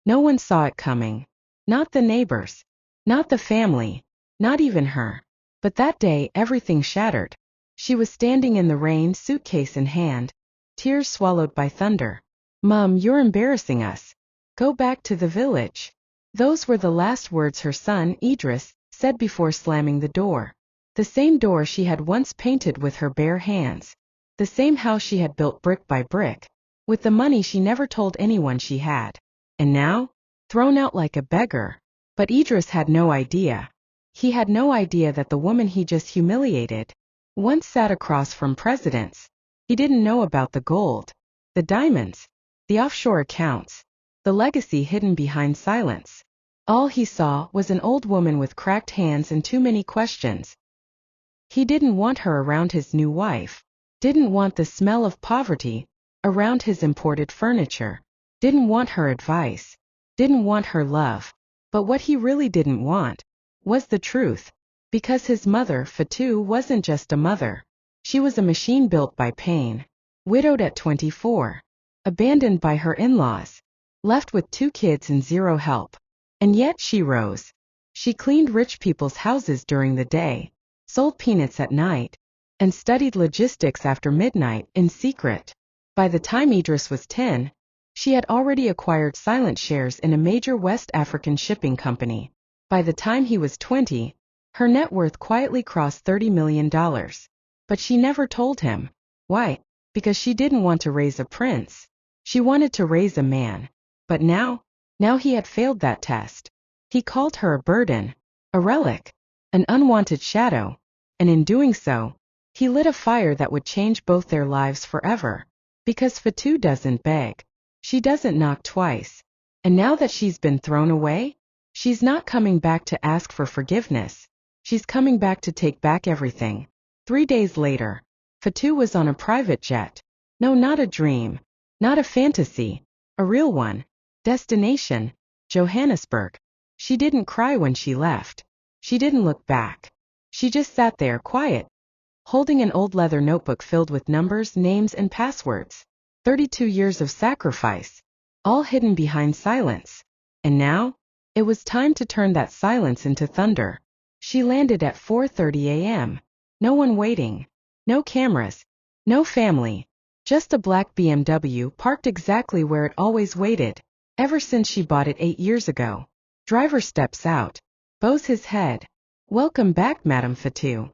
No one saw it coming. Not the neighbors. Not the family. Not even her. But that day everything shattered. She was standing in the rain, suitcase in hand, tears swallowed by thunder. "Mom, you're embarrassing us. Go back to the village." Those were the last words her son, Idris, said before slamming the door. The same door she had once painted with her bare hands. The same house she had built brick by brick, with the money she never told anyone she had. And now? Thrown out like a beggar. But Idris had no idea. He had no idea that the woman he just humiliated once sat across from presidents. He didn't know about the gold, the diamonds, the offshore accounts, the legacy hidden behind silence. All he saw was an old woman with cracked hands and too many questions. He didn't want her around his new wife, didn't want the smell of poverty around his imported furniture, didn't want her advice, didn't want her love. But what he really didn't want was the truth, because his mother, Fatou, wasn't just a mother. She was a machine built by pain, widowed at 24, abandoned by her in-laws, left with 2 kids and 0 help. And yet she rose. She cleaned rich people's houses during the day, sold peanuts at night, and studied logistics after midnight in secret. By the time Idris was 10, she had already acquired silent shares in a major West African shipping company. By the time he was 20, her net worth quietly crossed $30 million. But she never told him. Why? Because she didn't want to raise a prince. She wanted to raise a man. But now he had failed that test. He called her a burden, a relic, an unwanted shadow, and in doing so, he lit a fire that would change both their lives forever. Because Fatou doesn't beg. She doesn't knock twice. And now that she's been thrown away, she's not coming back to ask for forgiveness. She's coming back to take back everything. 3 days later, Fatou was on a private jet. No, not a dream. Not a fantasy. A real one. Destination: Johannesburg. She didn't cry when she left. She didn't look back. She just sat there, quiet, holding an old leather notebook filled with numbers, names, and passwords. 32 years of sacrifice, all hidden behind silence. And now, it was time to turn that silence into thunder. She landed at 4:30 a.m. No one waiting. No cameras. No family. Just a black BMW parked exactly where it always waited, ever since she bought it 8 years ago. Driver steps out, bows his head. "Welcome back, Madame Fatou."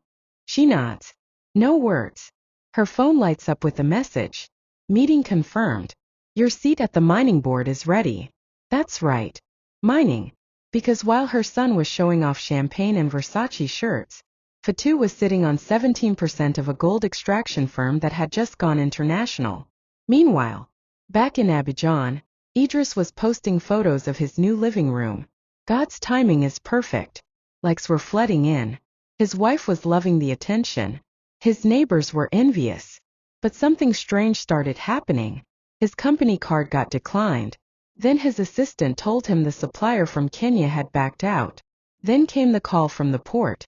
She nods. No words. Her phone lights up with a message. "Meeting confirmed. Your seat at the mining board is ready." That's right. Mining. Because while her son was showing off champagne and Versace shirts, Fatou was sitting on 17% of a gold extraction firm that had just gone international. Meanwhile, back in Abidjan, Idris was posting photos of his new living room. God's timing is perfect. Likes were flooding in. His wife was loving the attention. His neighbors were envious. But something strange started happening. His company card got declined. Then his assistant told him the supplier from Kenya had backed out. Then came the call from the port.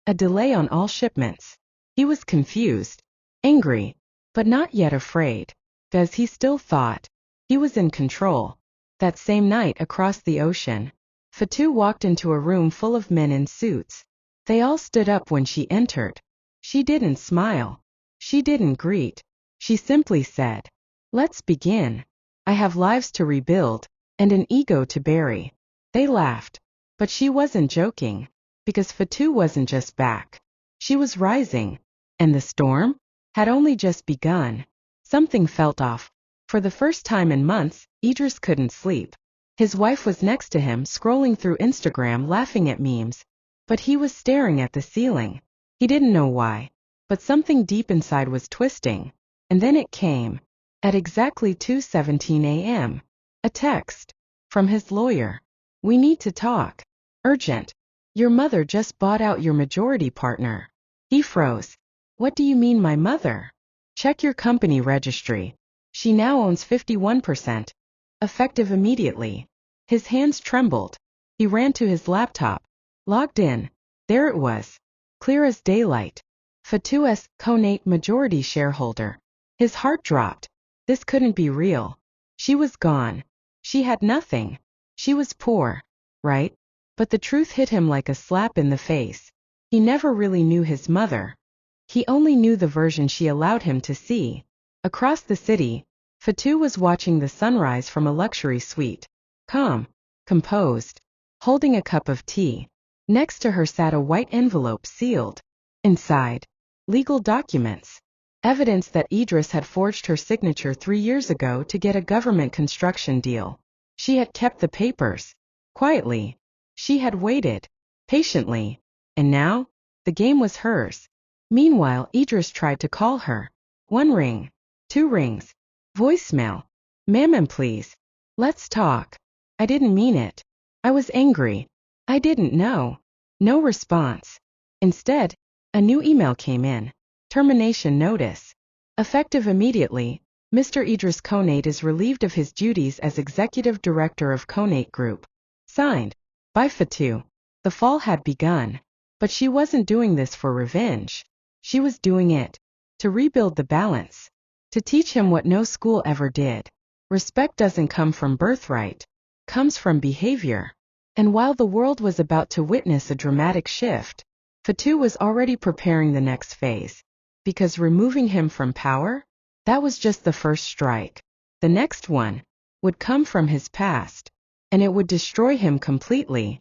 A delay on all shipments. He was confused, angry, but not yet afraid, because he still thought he was in control. That same night across the ocean, Fatou walked into a room full of men in suits. They all stood up when she entered. She didn't smile. She didn't greet. She simply said, "Let's begin. I have lives to rebuild, and an ego to bury." They laughed. But she wasn't joking. Because Fatou wasn't just back. She was rising. And the storm had only just begun. Something felt off. For the first time in months, Idris couldn't sleep. His wife was next to him, scrolling through Instagram, laughing at memes. But he was staring at the ceiling. He didn't know why. But something deep inside was twisting. And then it came. At exactly 2:17 a.m. A text. From his lawyer. "We need to talk. Urgent. Your mother just bought out your majority partner." He froze. "What do you mean, my mother?" "Check your company registry. She now owns 51%. Effective immediately." His hands trembled. He ran to his laptop. Logged in. There it was. Clear as daylight. Fatou's Conate majority shareholder. His heart dropped. This couldn't be real. She was gone. She had nothing. She was poor, right? But the truth hit him like a slap in the face. He never really knew his mother. He only knew the version she allowed him to see. Across the city, Fatou was watching the sunrise from a luxury suite. Calm, composed, holding a cup of tea. Next to her sat a white envelope sealed. Inside, legal documents. Evidence that Idris had forged her signature 3 years ago to get a government construction deal. She had kept the papers. Quietly. She had waited. Patiently. And now, the game was hers. Meanwhile, Idris tried to call her. 1 ring. 2 rings. Voicemail. Ma'am, please. Let's talk. I didn't mean it. I was angry. I didn't know. No response. Instead, a new email came in. Termination notice. Effective immediately, Mr. Idris Konate is relieved of his duties as Executive Director of Konate Group. Signed. By Fatou. The fall had begun. But she wasn't doing this for revenge. She was doing it to rebuild the balance. To teach him what no school ever did. Respect doesn't come from birthright. Comes from behavior. And while the world was about to witness a dramatic shift, Fatou was already preparing the next phase. Because removing him from power? That was just the first strike. The next one would come from his past. And it would destroy him completely.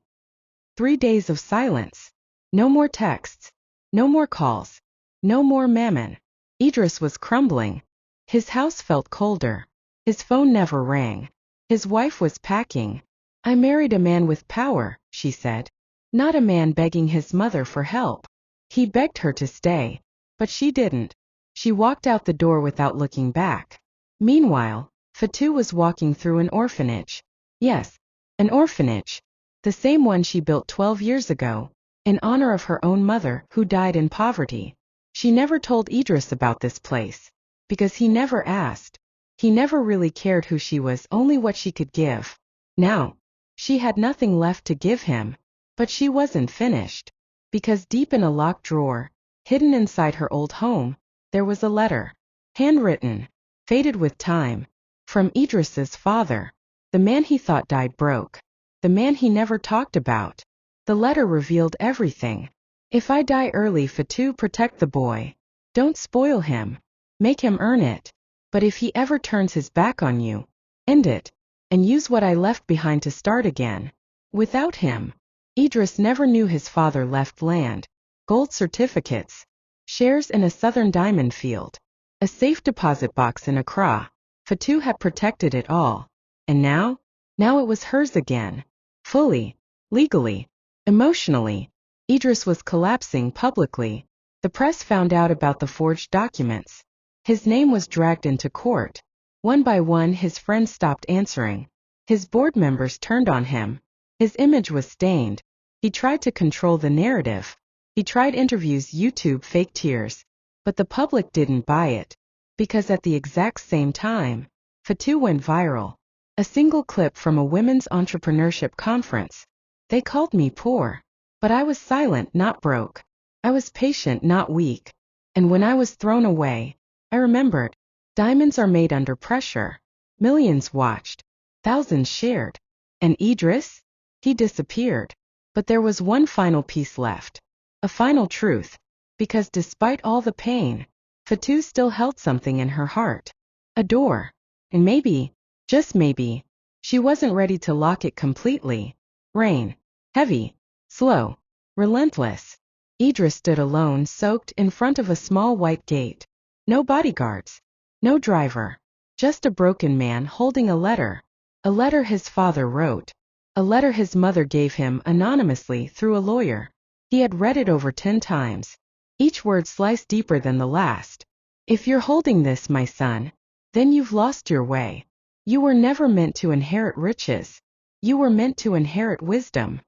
3 days of silence. No more texts. No more calls. No more mammon. Idris was crumbling. His house felt colder. His phone never rang. His wife was packing. I married a man with power, she said. Not a man begging his mother for help. He begged her to stay. But she didn't. She walked out the door without looking back. Meanwhile, Fatou was walking through an orphanage. Yes, an orphanage. The same one she built 12 years ago, in honor of her own mother who died in poverty. She never told Idris about this place. Because he never asked. He never really cared who she was, only what she could give. Now, she had nothing left to give him. But she wasn't finished. Because deep in a locked drawer, hidden inside her old home, there was a letter. Handwritten. Faded with time. From Idris's father. The man he thought died broke. The man he never talked about. The letter revealed everything. If I die early, Fatou, protect the boy. Don't spoil him. Make him earn it. But if he ever turns his back on you, end it. And use what I left behind to start again. Without him. Idris never knew his father left land. Gold certificates. Shares in a southern diamond field. A safe deposit box in Accra. Fatou had protected it all. And now? Now it was hers again. Fully. Legally. Emotionally. Idris was collapsing publicly. The press found out about the forged documents. His name was dragged into court. One by one his friends stopped answering. His board members turned on him. His image was stained. He tried to control the narrative. He tried interviews, YouTube, fake tears. But the public didn't buy it. Because at the exact same time, Fatou went viral. A single clip from a women's entrepreneurship conference. They called me poor. But I was silent, not broke. I was patient, not weak. And when I was thrown away, I remembered. Diamonds are made under pressure. Millions watched. Thousands shared. And Idris? He disappeared. But there was one final piece left. A final truth. Because despite all the pain, Fatou still held something in her heart. A door. And maybe, just maybe, she wasn't ready to lock it completely. Rain. Heavy. Slow. Relentless. Idris stood alone, soaked, in front of a small white gate. No bodyguards. No driver. Just a broken man holding a letter. A letter his father wrote. A letter his mother gave him anonymously through a lawyer. He had read it over 10 times. Each word sliced deeper than the last. If you're holding this, my son, then you've lost your way. You were never meant to inherit riches. You were meant to inherit wisdom.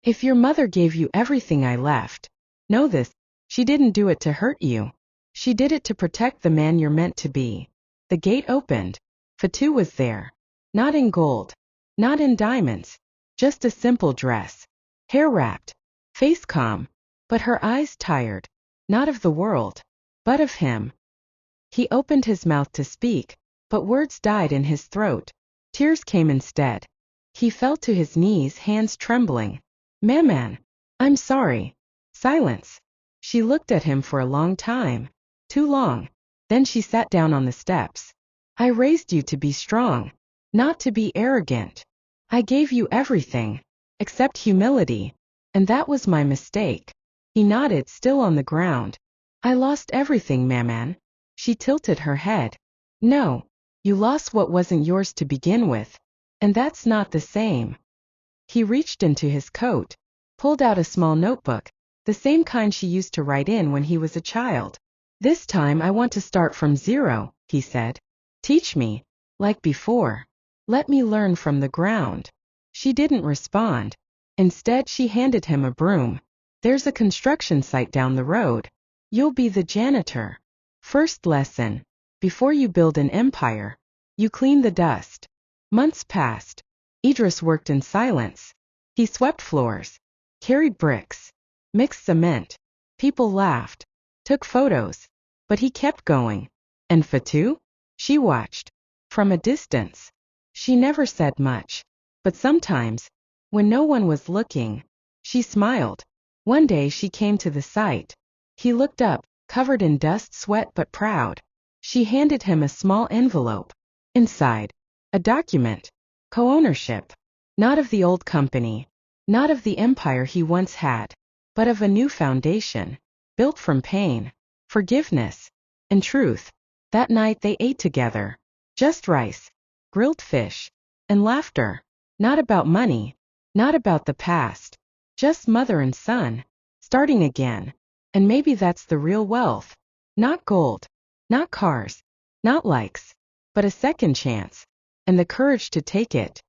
If your mother gave you everything I left, know this, she didn't do it to hurt you. She did it to protect the man you're meant to be. The gate opened. Fatou was there. Not in gold. Not in diamonds. Just a simple dress. Hair wrapped. Face calm. But her eyes tired. Not of the world. But of him. He opened his mouth to speak, but words died in his throat. Tears came instead. He fell to his knees, hands trembling. "Maman, I'm sorry." Silence. She looked at him for a long time. Too long. Then she sat down on the steps. "I raised you to be strong, not to be arrogant. I gave you everything, except humility, and that was my mistake." He nodded, still on the ground. "I lost everything, Maman." She tilted her head. "No, you lost what wasn't yours to begin with, and that's not the same." He reached into his coat, pulled out a small notebook, the same kind she used to write in when he was a child. "This time I want to start from zero," he said. "Teach me, like before. Let me learn from the ground." She didn't respond. Instead, she handed him a broom. "There's a construction site down the road. You'll be the janitor. First lesson. Before you build an empire, you clean the dust." Months passed. Idris worked in silence. He swept floors, carried bricks, mixed cement. People laughed, took photos, but he kept going. And Fatou? She watched, from a distance. She never said much, but sometimes, when no one was looking, she smiled. One day she came to the site. He looked up, covered in dust, sweat, but proud. She handed him a small envelope. Inside, a document. Co-ownership. Not of the old company, not of the empire he once had, but of a new foundation, built from pain, forgiveness, and truth. That night they ate together. Just rice, grilled fish, and laughter. Not about money, not about the past. Just mother and son, starting again. And maybe that's the real wealth. Not gold, not cars, not likes, but a second chance, and the courage to take it.